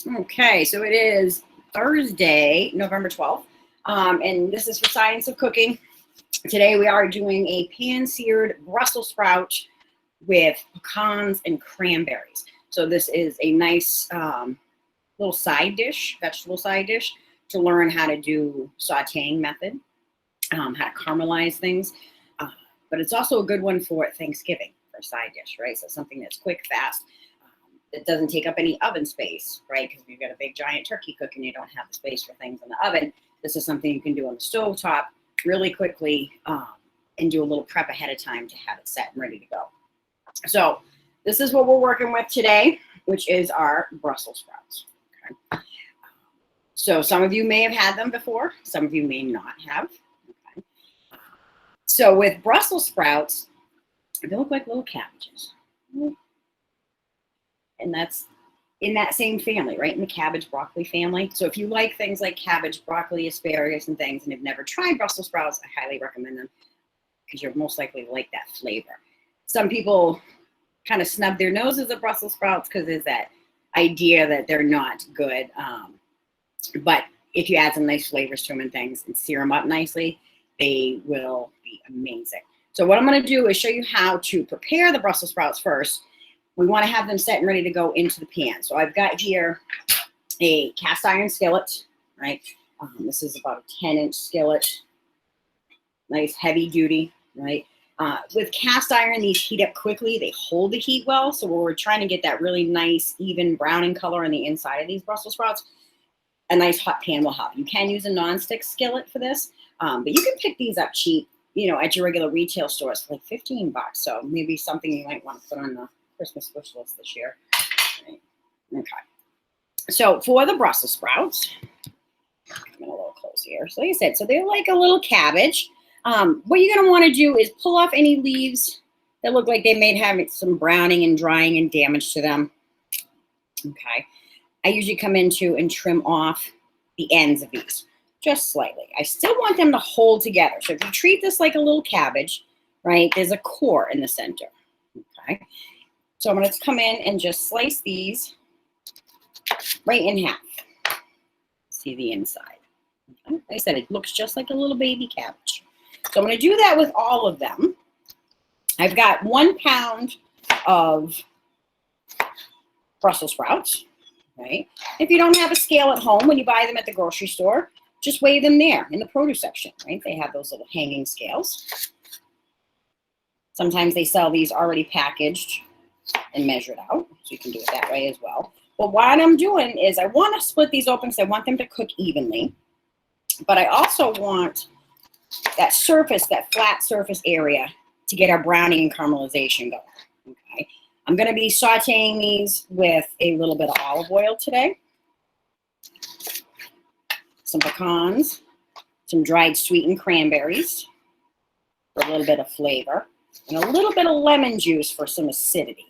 Okay, so it is Thursday, November 12th, and this is for Science of Cooking. Today we are doing a pan-seared Brussels sprout with pecans and cranberries. So this is a nice little side dish, vegetable side dish, to learn how to do sauteing method, how to caramelize things. But it's also a good one for Thanksgiving for a side dish, right? So something that's quick, fast. It doesn't take up any oven space, right? Because if you've got a big giant turkey cooking, you don't have the space for things in the oven. This is something you can do on the stovetop really quickly and do a little prep ahead of time to have it set and ready to go. So this is what we're working with today, which is our Brussels sprouts. Okay. So some of you may have had them before. Some of you may not have. Okay. So with Brussels sprouts, they look like little cabbages. And that's in that same family, right? In the cabbage broccoli family. So if you like things like cabbage, broccoli, asparagus, and things, and have never tried Brussels sprouts, I highly recommend them because you're most likely to like that flavor. Some people kind of snub their noses at Brussels sprouts because there's that idea that they're not good. But if you add some nice flavors to them and things and sear them up nicely, they will be amazing. So what I'm going to do is show you how to prepare the Brussels sprouts first. We want to have them set and ready to go into the pan. So I've got here a cast iron skillet, right? This is about a 10-inch skillet, nice heavy duty, right? With cast iron, these heat up quickly. They hold the heat well. So we're trying to get that really nice, even browning color on the inside of these Brussels sprouts. A nice hot pan will help. You can use a nonstick skillet for this, but you can pick these up cheap, you know, at your regular retail stores for like 15 bucks. So maybe something you might want to put on the Christmas wish list this year. Right. Okay. So for the Brussels sprouts, I'm a little close here. So like I said, so they're like a little cabbage. What you're going to want to do is pull off any leaves that look like they may have some browning and drying and damage to them. Okay. I usually come into and trim off the ends of these just slightly. I still want them to hold together. So if you treat this like a little cabbage, right, there's a core in the center. Okay. So I'm going to come in and just slice these right in half. See the inside. Okay. Like I said, it looks just like a little baby cabbage. So I'm going to do that with all of them. I've got 1 pound of Brussels sprouts, right? If you don't have a scale at home, when you buy them at the grocery store, just weigh them there in the produce section, right? They have those little hanging scales. Sometimes they sell these already packaged and measured out, so you can do it that way as well. But what I'm doing is I want to split these open because I want them to cook evenly, but I also want that surface, that flat surface area, to get our browning and caramelization going. Okay, I'm going to be sauteing these with a little bit of olive oil today, some pecans, some dried sweetened cranberries for a little bit of flavor, and a little bit of lemon juice for some acidity.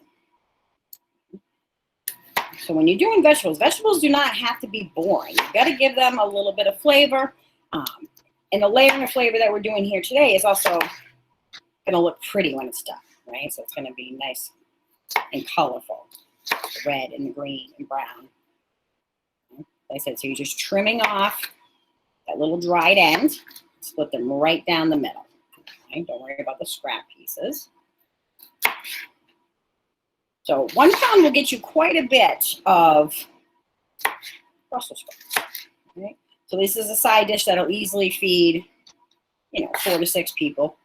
So when you're doing vegetables, vegetables do not have to be boring. You've got to give them a little bit of flavor. And the layering of flavor that we're doing here today is also going to look pretty when it's done, right? So it's going to be nice and colorful, the red and the green and brown. Like I said, so you're just trimming off that little dried end, split them right down the middle. Okay? Don't worry about the scrap pieces. So 1 pound will get you quite a bit of Brussels sprouts. Right? So this is a side dish that'll easily feed, 4 to 6 people.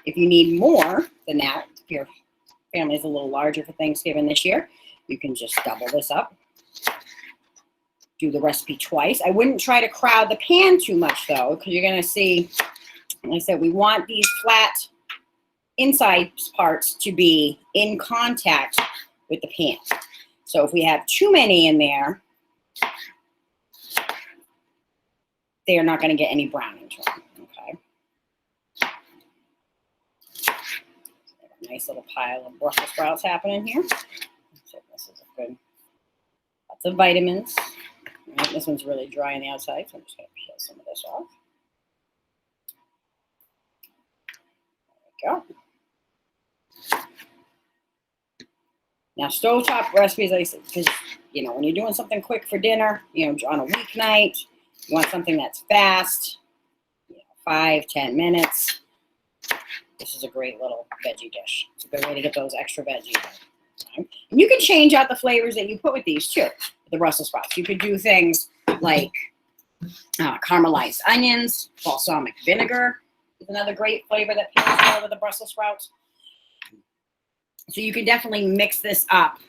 If you need more than that, if your family is a little larger for Thanksgiving this year, you can just double this up. Do the recipe twice. I wouldn't try to crowd the pan too much though, because you're going to see, like I said, we want these flat inside parts to be in contact with the pan. So if we have too many in there, they are not going to get any browning to them. Okay. Nice little pile of Brussels sprouts happening here. So this is a good, lots of vitamins. Right, this one's really dry on the outside, so I'm just going to peel some of this off. There we go. Now, stovetop recipes, like I said, because You know, when you're doing something quick for dinner, you know, on a weeknight, you want something that's fast, you know, 5-10 minutes. This is a great little veggie dish. It's a good way to get those extra veggies. And you can change out the flavors that you put with these too, the Brussels sprouts. You could do things like caramelized onions, balsamic vinegar is another great flavor that pairs well with the Brussels sprouts. So you can definitely mix this up,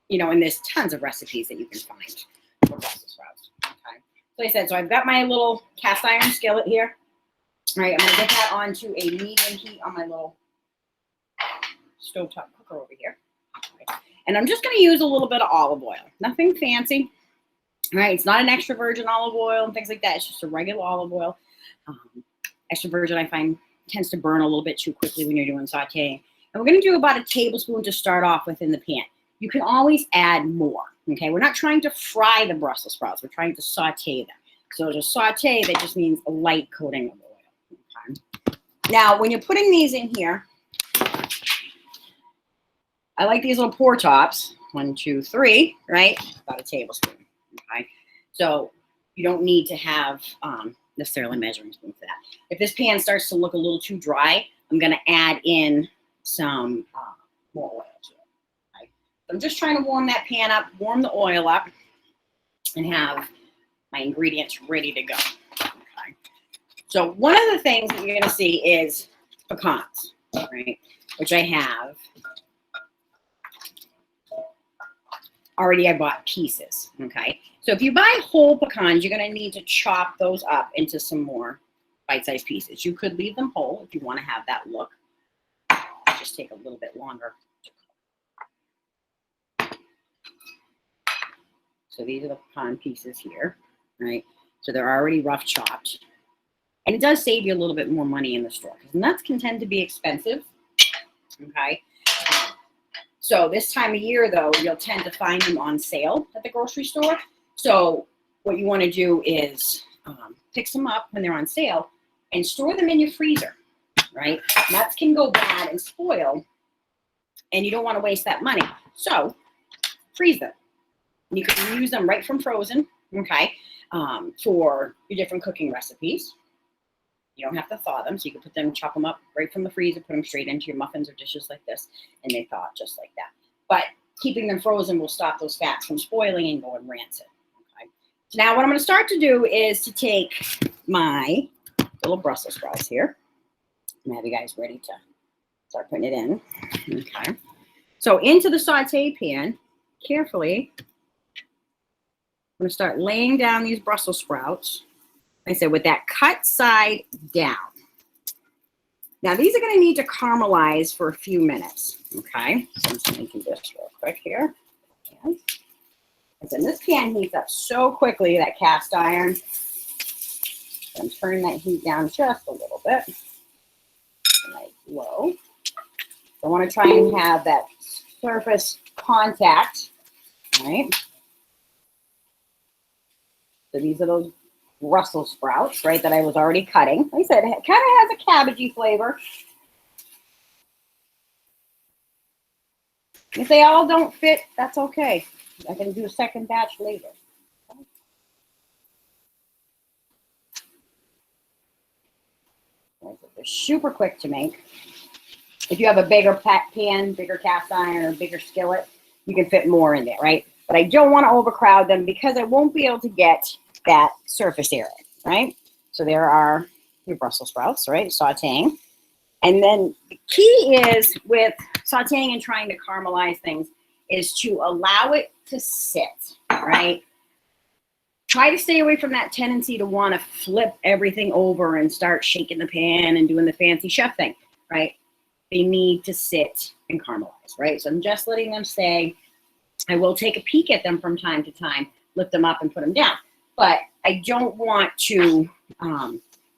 you know, and there's tons of recipes that you can find for Brussels sprouts. Okay. So like I said, so I've got my little cast iron skillet here. All right, I'm gonna get that onto a medium heat on my little stovetop cooker over here. Okay. And I'm just gonna use a little bit of olive oil, nothing fancy. All right, it's not an extra virgin olive oil and things like that. It's just a regular olive oil. Extra virgin, I find, tends to burn a little bit too quickly when you're doing sauteing. And we're going to do about a tablespoon to start off with in the pan. You can always add more, okay? We're not trying to fry the Brussels sprouts. We're trying to saute them. So to saute, that just means a light coating of oil. Okay? Now, when you're putting these in here, I like these little pour tops. 1, 2, 3, right? About a tablespoon. Okay, so you don't need to have necessarily measuring spoon for that. If this pan starts to look a little too dry, I'm going to add in some more oil to it. Okay? So I'm just trying to warm that pan up, warm the oil up, and have my ingredients ready to go. Okay. So one of the things that you're going to see is pecans, right? Which I have. Already I bought pieces, okay? So if you buy whole pecans, you're going to need to chop those up into some more bite-sized pieces. You could leave them whole if you want to have that look. It'll just take a little bit longer to cook. So these are the pecan pieces here, right? So they're already rough chopped. And it does save you a little bit more money in the store because nuts can tend to be expensive, okay? So this time of year, though, you'll tend to find them on sale at the grocery store. So what you want to do is pick some up when they're on sale and store them in your freezer, right? Nuts can go bad and spoil, and you don't want to waste that money. So freeze them. You can use them right from frozen, okay, for your different cooking recipes. You don't have to thaw them, so you can put them, chop them up right from the freezer, put them straight into your muffins or dishes like this, and they thaw just like that. But keeping them frozen will stop those fats from spoiling and going rancid. Okay. So now what I'm going to start to do is to take my little Brussels sprouts here. And have you guys ready to start putting it in. Okay. So into the saute pan, carefully, I'm going to start laying down these Brussels sprouts. Like I said, with that cut side down. Now, these are going to need to caramelize for a few minutes, okay? So I'm just making this real quick here. And this pan heats up so quickly, that cast iron. So I'm turning that heat down just a little bit. Nice low. I want to try and have that surface contact, right? So these are those Brussels sprouts, right, that I was already cutting. Like I said, it kind of has a cabbagey flavor. If they all don't fit, that's okay. I can do a second batch later. They're super quick to make. If you have a bigger pan, bigger cast iron, or bigger skillet, you can fit more in there, right? But I don't want to overcrowd them because I won't be able to get that surface area, right? So there are your Brussels sprouts, right? Sauteing. And then the key is with sauteing and trying to caramelize things is to allow it to sit, right? Try to stay away from that tendency to want to flip everything over and start shaking the pan and doing the fancy chef thing, right? They need to sit and caramelize, right? So I'm just letting them stay. I will take a peek at them from time to time, lift them up and put them down. But I don't want to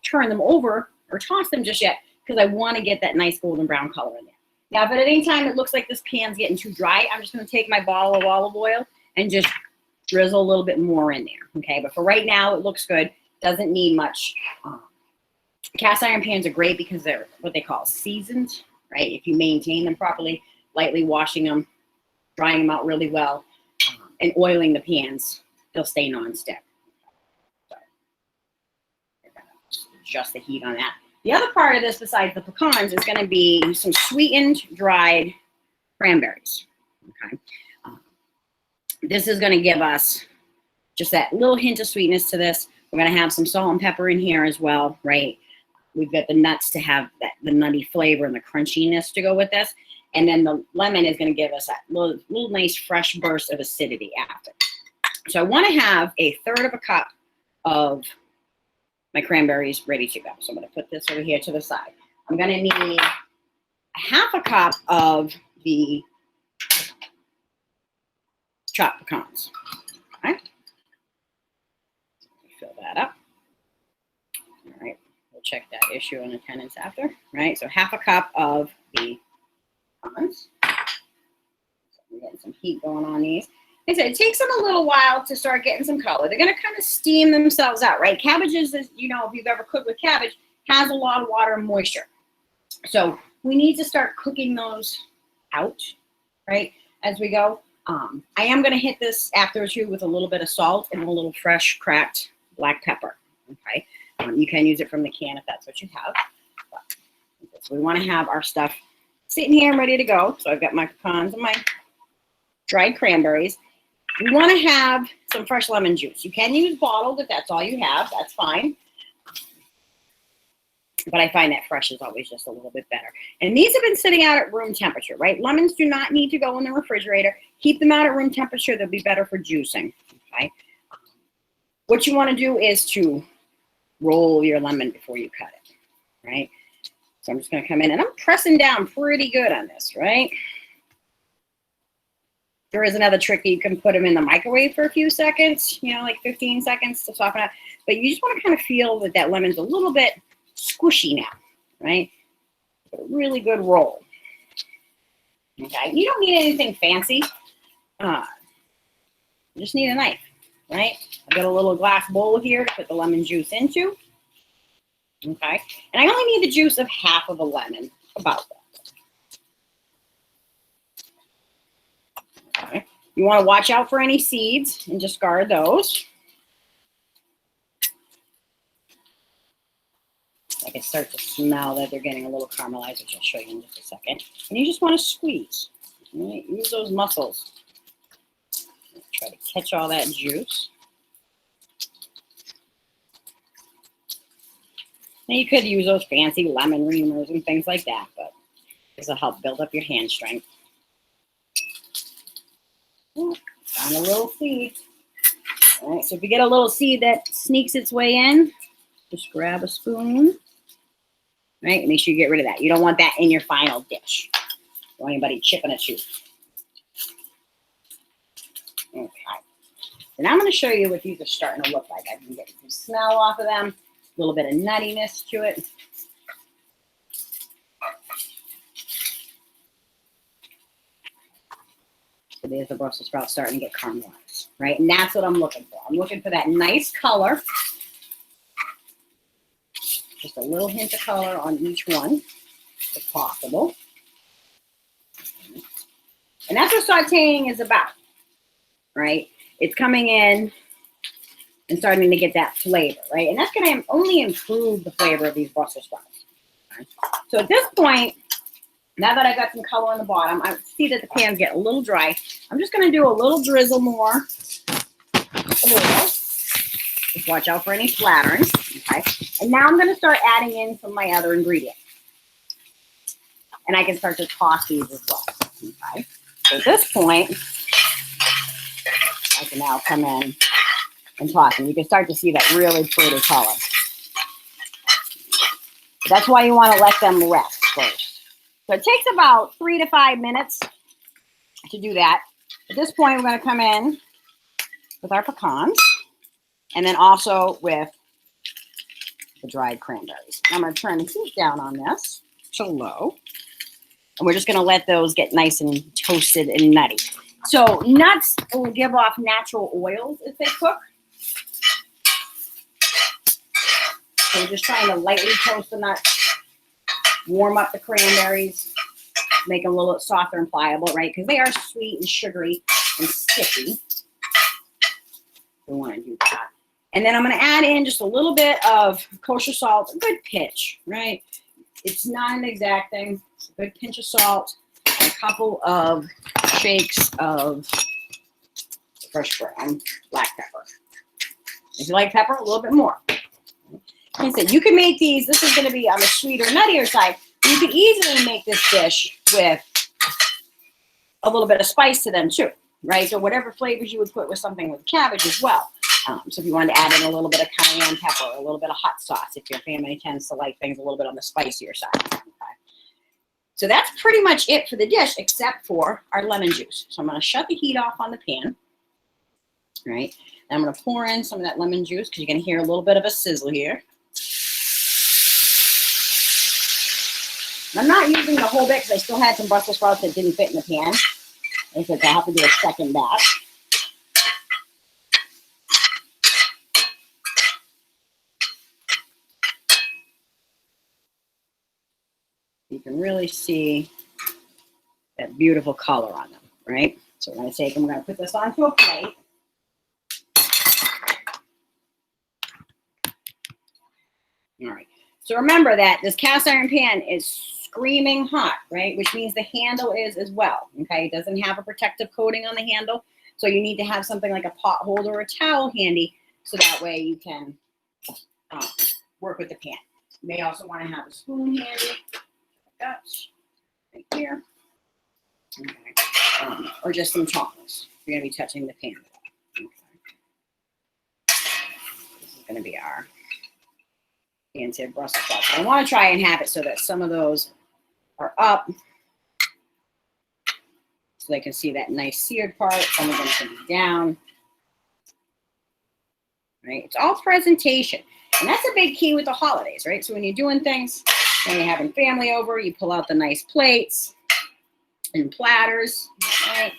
turn them over or toss them just yet because I want to get that nice golden brown color in there. Now, if at any time it looks like this pan's getting too dry, I'm just going to take my bottle of olive oil and just drizzle a little bit more in there, okay? But for right now, it looks good. Doesn't need much. Cast iron pans are great because they're what they call seasoned, right? If you maintain them properly, lightly washing them, drying them out really well, and oiling the pans, they'll stay non-stick. So adjust the heat on that. The other part of this, besides the pecans, is going to be some sweetened, dried cranberries. Okay, this is going to give us just that little hint of sweetness to this. We're going to have some salt and pepper in here as well, right? We've got the nuts to have the nutty flavor and the crunchiness to go with this. And then the lemon is going to give us that little nice fresh burst of acidity after. So I want to have a third of a cup of my cranberries ready to go. So I'm going to put this over here to the side. I'm going to need half a cup of the chopped pecans. Okay. Fill that up. All right. We'll check that issue in attendance after. Right. So half a cup of the pecans. So I'm getting some heat going on these. Like I said, it takes them a little while to start getting some color. They're going to kind of steam themselves out, right? Cabbages, if you've ever cooked with cabbage, has a lot of water and moisture. So we need to start cooking those out, right, as we go. I am going to hit this after too with a little bit of salt and a little fresh cracked black pepper, okay? You can use it from the can if that's what you have. So we want to have our stuff sitting here and ready to go. So I've got my pecans and my dried cranberries. We want to have some fresh lemon juice. You can use bottled if that's all you have. That's fine. But I find that fresh is always just a little bit better. And these have been sitting out at room temperature, right? Lemons do not need to go in the refrigerator. Keep them out at room temperature. They'll be better for juicing, okay? What you want to do is to roll your lemon before you cut it, right? So I'm just going to come in, and I'm pressing down pretty good on this, right? There is another trick that you can put them in the microwave for a few seconds, like 15 seconds to soften up. But you just want to kind of feel that that lemon's a little bit squishy now, right? A really good roll. Okay, you don't need anything fancy. You just need a knife, right? I've got a little glass bowl here to put the lemon juice into. Okay, and I only need the juice of half of a lemon, about that. Okay. You want to watch out for any seeds and discard those. I can start to smell that they're getting a little caramelized, which I'll show you in just a second. And you just want to squeeze. Right? Use those muscles. Try to catch all that juice. Now you could use those fancy lemon reamers and things like that, but this will help build up your hand strength. Found a little seed. All right, so if you get a little seed that sneaks its way in, just grab a spoon. Right, and make sure you get rid of that. You don't want that in your final dish. Don't want anybody chipping at you. Okay. And I'm going to show you what these are starting to look like. I can get some smell off of them, a little bit of nuttiness to it. So there's the Brussels sprouts starting to get caramelized, right? And that's what I'm looking for. I'm looking for that nice color. Just a little hint of color on each one, if possible. And that's what sauteing is about, right? It's coming in and starting to get that flavor, right? And that's going to only improve the flavor of these Brussels sprouts. Right? So at this point, now that I've got some color on the bottom, I see that the pan's getting a little dry. I'm just going to do a little drizzle more of oil. Just watch out for any splattering, okay? And now I'm going to start adding in some of my other ingredients. And I can start to toss these as well, okay? So at this point, I can now come in and toss them. You can start to see that really pretty color. That's why you want to let them rest first. So it takes about 3 to 5 minutes to do that. At this point, we're going to come in with our pecans and then also with the dried cranberries. I'm going to turn the heat down on this to low. And we're just going to let those get nice and toasted and nutty. So nuts will give off natural oils as they cook. So we're just trying to lightly toast the nuts, warm up the cranberries, make them a little softer and pliable, right? Because they are sweet and sugary and sticky. We want to do that. And then I'm going to add in just a little bit of kosher salt, a good pinch, right? It's not an exact thing. It's a good pinch of salt, and a couple of shakes of fresh ground black pepper. If you like pepper, a little bit more. Like I said, you can make these. This is going to be on the sweeter, nuttier side. You could easily make this dish with a little bit of spice to them too, right? So whatever flavors you would put with something with cabbage as well. So if you wanted to add in a little bit of cayenne pepper, a little bit of hot sauce, if your family tends to like things a little bit on the spicier side. Okay. So that's pretty much it for the dish, except for our lemon juice. So I'm going to shut the heat off on the pan. All right. And I'm going to pour in some of that lemon juice because you're going to hear a little bit of a sizzle here. I'm not using the whole bit because I still had some Brussels sprouts that didn't fit in the pan. I said I'll have to do a second batch. You can really see that beautiful color on them, right? So we're going to take them, we're going to put this onto a plate. All right. So remember that this cast iron pan is screaming hot, right? Which means the handle is as well, okay? It doesn't have a protective coating on the handle. So you need to have something like a pot holder or a towel handy so that way you can work with the pan. You may also want to have a spoon handy. Right here. Okay. Or just some chocolates. You're going to be touching the pan. Okay. This is going to be our seared Brussels sprouts. I want to try and have it so that some of those are up so they can see that nice seared part. Some of them can be down. Right? It's all presentation. And that's a big key with the holidays, right? So when you're doing things, when you're having family over, you pull out the nice plates and platters, right?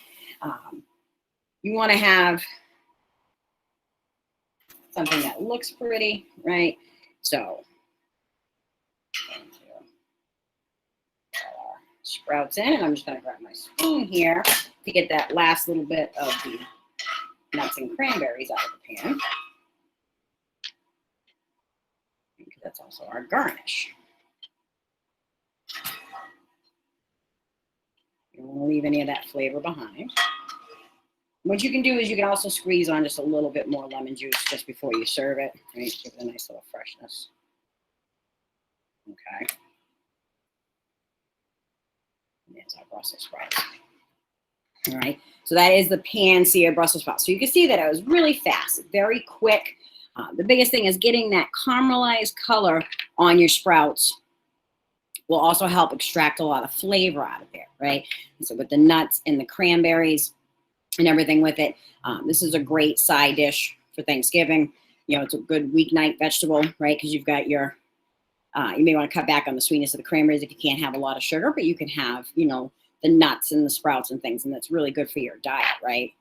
You want to have something that looks pretty, right? So, sprouts in, and I'm just going to grab my spoon here to get that last little bit of the nuts and cranberries out of the pan. Because that's also our garnish. You don't want to leave any of that flavor behind. What you can do is you can also squeeze on just a little bit more lemon juice just before you serve it. Right? Give it a nice little freshness. Okay. There's our Brussels sprouts. All right. So that is the pan-seared Brussels sprouts. So you can see that it was really fast, very quick. The biggest thing is getting that caramelized color on your sprouts will also help extract a lot of flavor out of there, right? And so with the nuts and the cranberries and everything with it, this is a great side dish for Thanksgiving. You know, it's a good weeknight vegetable, right? Because you've got your, you may want to cut back on the sweetness of the cranberries if you can't have a lot of sugar, but you can have, you know, the nuts and the sprouts and things, and that's really good for your diet, right?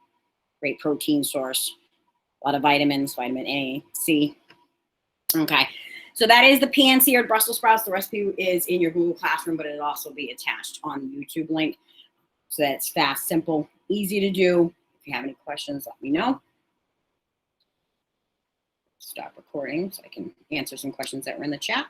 Great protein source, a lot of vitamins, vitamin A, C. Okay. So that is the pan-seared Brussels sprouts. The recipe is in your Google Classroom, but it'll also be attached on the YouTube link. So that's fast, simple, easy to do. If you have any questions, let me know. Stop recording so I can answer some questions that were in the chat.